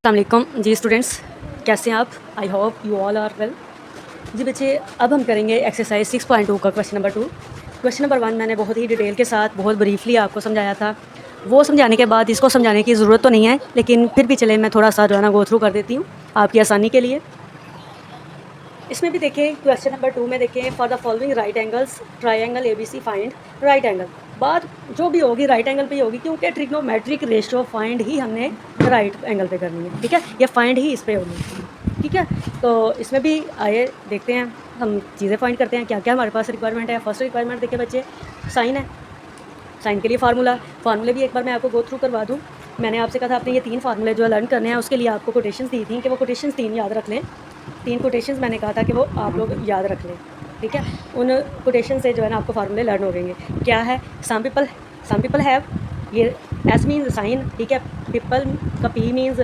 अस्सलामुअलैकुम जी स्टूडेंट्स, कैसे हैं आप? I hope you all are well. जी बच्चे, अब हम करेंगे एक्सरसाइज 6.2 का क्वेश्चन नंबर 2। क्वेश्चन नंबर 1 मैंने बहुत ही डिटेल के साथ बहुत ब्रीफली आपको समझाया था। वो समझाने के बाद इसको समझाने की ज़रूरत तो नहीं है, लेकिन फिर भी चले मैं थोड़ा सा जो है ना गो थ्रू कर देती हूँ आपकी आसानी के लिए। इसमें भी देखें, क्वेश्चन नंबर 2 में देखें, for the following right angles triangle ABC find right angle. बात जो भी होगी राइट एंगल पे ही होगी, क्योंकि ट्रिग्नोमेट्रिक रेशियो फाइंड ही हमने राइट एंगल पे करनी है। ठीक है, ये फाइंड ही इस पे होनी है। ठीक है, तो इसमें भी आइए देखते हैं, हम चीज़ें फाइंड करते हैं क्या क्या हमारे पास रिक्वायरमेंट है। फर्स्ट रिक्वायरमेंट देखिए बच्चे, साइन है। साइन के लिए फार्मूले भी एक बार मैं आपको गो थ्रू करवा दूँ। मैंने आपसे कहा था आपने ये 3 फार्मूले जो है लर्न करने हैं, उसके लिए आपको कोटेशंस दी थी कि वो कोटेशंस 3 याद रख लें। 3 कोटेशंस मैंने कहा था कि वो आप लोग याद रख लें। ठीक है, उन कोटेशन से जो है ना आपको फार्मूले लर्न हो गएंगे। क्या है? सम पीपल हैव, ये एस मीन्स साइन। ठीक है, पीपल का पी मीन्स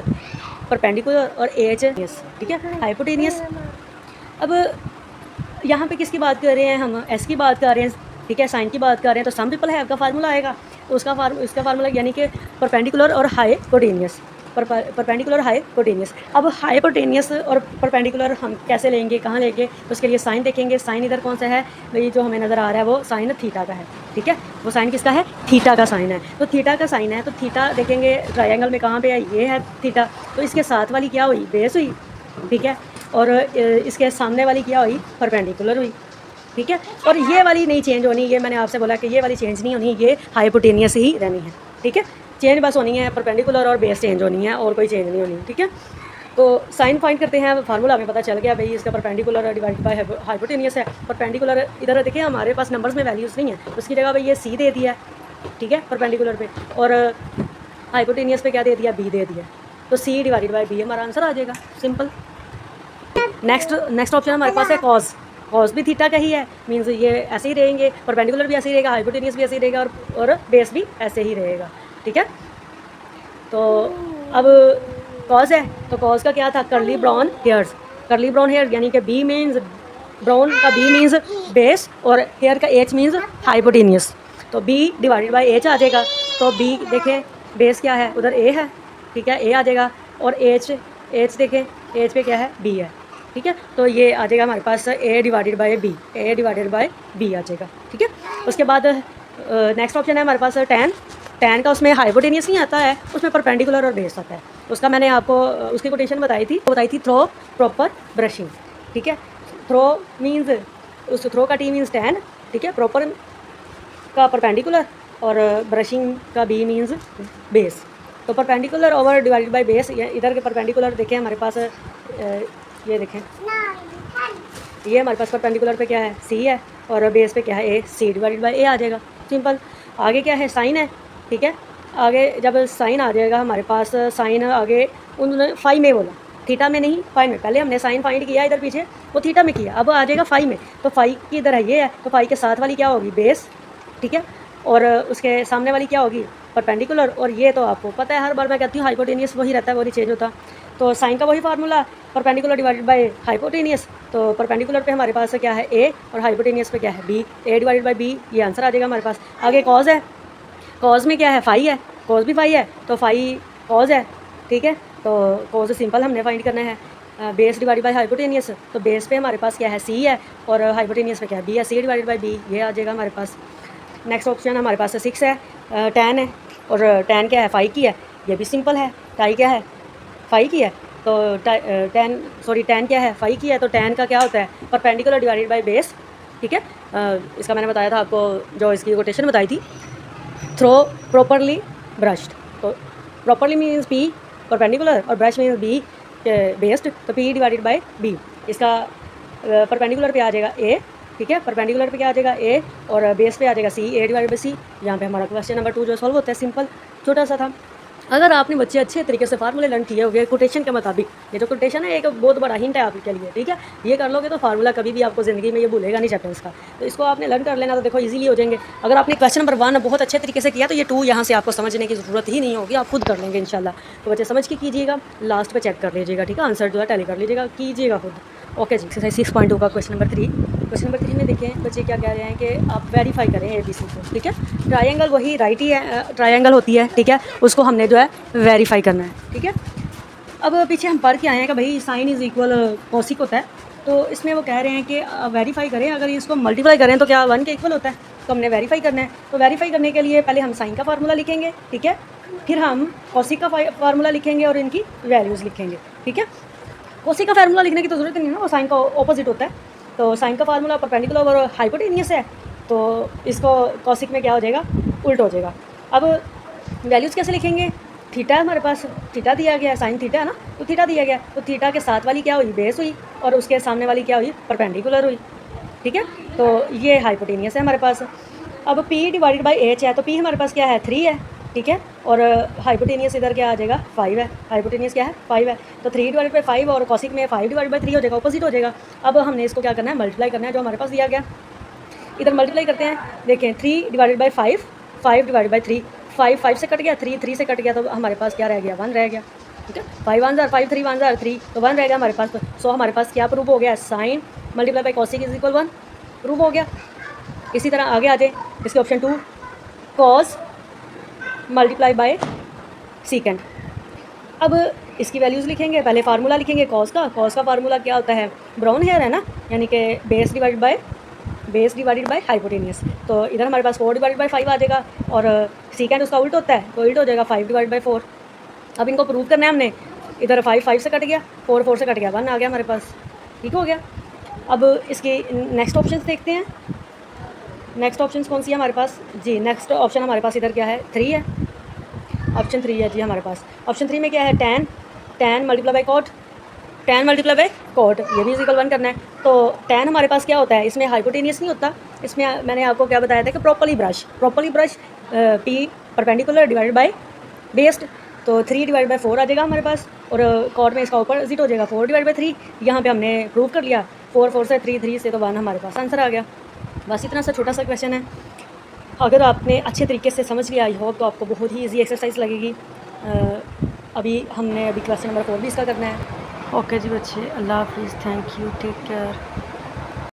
परपेंडिकुलर और एच, ठीक है, हाइपोटेनियस। अब यहाँ पे किसकी बात कर रहे हैं हम? एस की बात कर रहे हैं। ठीक है, साइन की बात कर रहे हैं, तो सम पीपल हैव का फार्मूला आएगा। तो इसका फार्मूला यानी कि परपेंडिकुलर और हाइपोटेनियस। Perpendicular hypotenuse. अब हाइपोटेनियस और परपेंडिकुलर हम कैसे लेंगे, कहाँ लेंगे? तो उसके लिए साइन देखेंगे। साइन इधर कौन सा है भाई? जो हमें नज़र आ रहा है वो साइन थीटा का है। ठीक है, वो साइन किसका है? थीटा का साइन है। तो थीटा का साइन है, तो थीटा देखेंगे ट्रायंगल में कहाँ पे है? ये है थीटा। तो इसके साथ वाली क्या हुई? बेस हुई। ठीक है, और इसके सामने वाली क्या हुई? परपेंडिकुलर हुई। ठीक है, और ये वाली नहीं चेंज होनी। ये मैंने आपसे बोला कि ये वाली चेंज नहीं होनी, ये हाइपोटेनियस ही रहनी है। ठीक है, चेंज बस होनी है परपेंडिकुलर और बेस चेंज होनी है, और कोई चेंज नहीं होनी। ठीक है, तो साइन फाइंड करते हैं। फार्मूला हमें पता चल गया भाई, इसका परपेंडिकुलर डिवाइड बाय हाइपोटेनियस है। परपेंडिकुलर इधर देखिए, हमारे पास नंबर्स में वैल्यूज़ नहीं है, उसकी जगह भाई ये सी दे दिया है। ठीक है, परपेंडिकुलर पे, और हाइपोटेनियस पे क्या दे दिया? बी दे दिया। तो सी डिवाइडेड बाई बी हमारा आंसर आ जाएगा, सिंपल। नेक्स्ट ऑप्शन हमारे पास है कॉस। कॉस भी थीटा का ही है, मीन्स ये ऐसे ही रहेंगे, परपेंडिकुलर भी ऐसे ही रहेगा, हाइपोटेनियस भी ऐसे ही रहेगा, और बेस भी ऐसे ही रहेगा। ठीक है, तो अब कॉस है, तो कॉस का क्या था? Curly brown hairs. Curly brown hair यानी कि बी मीन्स ब्राउन का बी मीन्स बेस, और हेयर का एच मीन्स हाइपोटेनियस। तो बी डिवाइडेड बाई एच आ जाएगा। तो बी देखें, बेस क्या है? उधर ए है। ठीक है, ए आ जाएगा, और एच देखें, एच पे क्या है? बी है। ठीक है, तो ये आ जाएगा हमारे पास A divided by B, A divided by B आ जाएगा। ठीक है, उसके बाद नेक्स्ट ऑप्शन है हमारे पास टैन। टैन का उसमें हाइपोटेनियस नहीं आता है, उसमें परपेंडिकुलर और बेस आता है। उसका मैंने आपको उसकी कोटेशन बताई थी थ्रो प्रॉपर ब्रशिंग। ठीक है, थ्रो मीन्स, उस थ्रो का टी मीन्स टैन। ठीक है, प्रॉपर का परपेंडिकुलर, और ब्रशिंग का बी मीन्स बेस। तो perpendicular over divided by base, इधर के परपेंडिकुलर देखें हमारे पास, ये देखें, ये हमारे पास परपेंडिकुलर पे क्या है? सी है, और बेस पे क्या है? ए। सी डिवाइडेड बाई ए आ जाएगा, सिंपल। आगे क्या है? साइन है। ठीक है, आगे जब साइन आ जाएगा हमारे पास, साइन आगे उन्होंने फाई में बोला, थीटा में नहीं, फाई में। पहले हमने साइन फाइंड किया इधर पीछे, वो थीटा में किया, अब आ जाएगा फाई में। तो फाई की इधर है, ये है, तो फाई के साथ वाली क्या होगी? बेस। ठीक है, और उसके सामने वाली क्या होगी? परपेंडिकुलर। और ये तो आपको पता है, हर बार मैं कहती हूँ हाइपोटेनियस वही रहता है, वो नहीं चेंज होता। तो साइन का वही formula, perpendicular divided by hypotenuse. तो परपेंडिकुलर पे हमारे पास क्या है? ए, और हाइपोटेनियस पे क्या है? B. A divided by B, ये आंसर आ जाएगा हमारे पास। आगे कॉज है, कॉज में क्या है? फाई है, कॉज भी फाई है, तो फाई कॉज है। ठीक है, तो कॉज सिंपल हमने फाइंड करना है, बेस डिवाइडेड बाय हाइपोटेनियस। तो बेस पे हमारे पास क्या है? सी है, और हाइपोटेनियस पे क्या है? बी है। सी डिवाइडेड बाय बी, ये आ जाएगा हमारे पास। नेक्स्ट ऑप्शन हमारे पास 6 है, टैन है, और टैन क्या है? फाई की है, ये भी सिंपल है। टाई क्या है? फाई की है, तो टैन क्या है? फाई की है, तो टैन का क्या होता है? Perpendicular divided by base. ठीक है, इसका मैंने बताया था आपको, जो इसकी कोटेशन बताई थी, थ्रो प्रॉपरली ब्रश्ड। तो प्रॉपरली मीन्स पी परपेंडिकुलर, और ब्रश मीन्स बी बेस्ड, तो पी डिवाइडेड बाय बी। इसका परपेंडिकुलर पे आ जाएगा ए। ठीक है, परपेंडिकुलर पे क्या आ जाएगा? ए, और बेस पे आ जाएगा सी, ए डिवाइडेड बाय सी। यहाँ पे हमारा क्वेश्चन नंबर 2 जो सॉल्व होता है, सिंपल, छोटा सा था। अगर आपने बच्चे अच्छे तरीके से फार्मूले लर्न किए होंगे कोटेशन के मुताबिक, ये जो कोटेशन है एक बहुत बड़ा हिंट है आपके लिए। ठीक है, ये कर लोगे तो फार्मूला कभी भी आपको ज़िंदगी में ये भूलेगा नहीं चैप्टर्स का। तो इसको आपने लर्न कर लेना, तो देखो इजीली हो जाएंगे। अगर आपने क्वेश्चन नंबर 1 बहुत अच्छे तरीके से किया, तो ये 2 यहाँ से आपको समझने की ज़रूरत ही नहीं होगी, आप खुद कर लेंगे इंशाल्लाह। तो बच्चे समझ के कीजिएगा, लास्ट पे चेक कर लीजिएगा। ठीक है, आंसर जो है टैली कर लीजिएगा, कीजिएगा खुद। ओके जी, एक्सरसाइज 6.2 का क्वेश्चन नंबर 3। क्वेश्चन नंबर 3 में देखें बच्चे क्या कह रहे हैं कि आप वेरीफाई करें ABC को। ठीक है, ट्रायंगल वही राइट ही है, ट्रायंगल होती है। ठीक है, उसको हमने जो है वेरीफाई करना है। ठीक है, अब पीछे हम पढ़ के आए हैं कि भाई साइन इज़ इक्वल कोसिक होता है, तो इसमें वो कह रहे हैं कि वेरीफाई करें, अगर इसको मल्टीप्लाई करें तो क्या 1 के इक्वल होता है, तो हमने वेरीफाई करना है। तो वेरीफाई करने के लिए पहले हम साइन का फार्मूला लिखेंगे, ठीक है, फिर हम कोसिक का फार्मूला लिखेंगे और इनकी वैल्यूज़ लिखेंगे, ठीक है। कोसिक का फार्मूला लिखने की तो ज़रूरत नहीं है ना, वो साइन का ऑपोजिट होता है। तो साइन का फार्मूला परपेंडिकुलर और हाइपोटेनियस है, तो इसको कोसिक में क्या हो जाएगा, उल्ट हो जाएगा। अब वैल्यूज़ कैसे लिखेंगे, थीटा है हमारे पास, थीटा दिया गया है, साइन थीटा है ना, तो थीटा दिया गया, तो थीटा के साथ वाली क्या हुई, बेस हुई, और उसके सामने वाली क्या हुई, परपेंडिकुलर हुई, ठीक है। तो ये हाइपोटेनियस है हमारे पास। अब p डिवाइडेड बाई h है, तो p हमारे पास क्या है, 3 है, ठीक है, और हाइपोटेनियस इधर क्या आ जाएगा, 5 है, हाइपोटेनियस क्या है, 5 है, तो 3 डिवाइडेड बाई 5 और कॉसिक में 5 डिवाइडेड बाई 3 हो जाएगा, ऑपोजिट हो जाएगा। अब हमने इसको क्या करना है, मल्टीप्लाई करना है, जो हमारे पास दिया गया, इधर मल्टीप्लाई करते हैं। देखें 3 डिवाइडेड बाई 5, 5 डिवाइडेड बाई 3, 5 से कट गया, 3 से कट गया, तो हमारे पास क्या रह गया, 1 रह गया, ठीक है। 5 1 5 3 1 3, तो 1 रहेगा हमारे पास। सो हमारे पास क्या प्रूफ हो गया, sine multiply by cosec is equal 1 proof हो गया। इसी तरह आगे आ जाए, इसके option 2 cos multiply by secant. अब इसकी वैल्यूज़ लिखेंगे, पहले फार्मूला लिखेंगे कॉस का फार्मूला क्या होता है, ब्राउन हेयर है ना, यानी कि बेस डिवाइडेड बाय हाइपोटेनियस। तो इधर हमारे पास 4 डिवाइडेड बाई 5 आ जाएगा, और सीकेंड उसका उल्ट होता है, तो उल्ट हो जाएगा 5 डिवाइडेड बाई 4। अब इनको प्रूव करना है हमने, इधर 5 से कट गया, 4 से कट गया, 1 आ गया हमारे पास, ठीक हो गया। अब इसके नेक्स्ट ऑप्शन देखते हैं, नेक्स्ट ऑप्शन कौन सी है हमारे पास जी, नेक्स्ट ऑप्शन हमारे पास इधर क्या है, 3 है, ऑप्शन 3 है जी हमारे पास। ऑप्शन 3 में क्या है, tan multiply by cot, tan multiply by cot, ये भी इक्वल 1 करना है। तो tan हमारे पास क्या होता है, इसमें हाइपोटेनियस नहीं होता, इसमें मैंने आपको क्या बताया था कि properly brush p perpendicular divided by based, तो 3 डिवाइड बाई 4 आ जाएगा हमारे पास, और कॉट में इसका अपोजिट हो जाएगा 4 डिवाइड बाई 3। यहाँ पे हमने प्रूव कर लिया, 4 से 3 से तो 1 हमारे पास आंसर आ गया। बस इतना सा छोटा सा क्वेश्चन है, अगर आपने अच्छे तरीके से समझ लिया आई होप तो आपको बहुत ही ईजी एक्सरसाइज लगेगी। अभी क्वेश्चन नंबर 4 भी इसका करना है। ओके जी बच्चे, अल्लाह हाफिज़, थैंक यू, टेक केयर।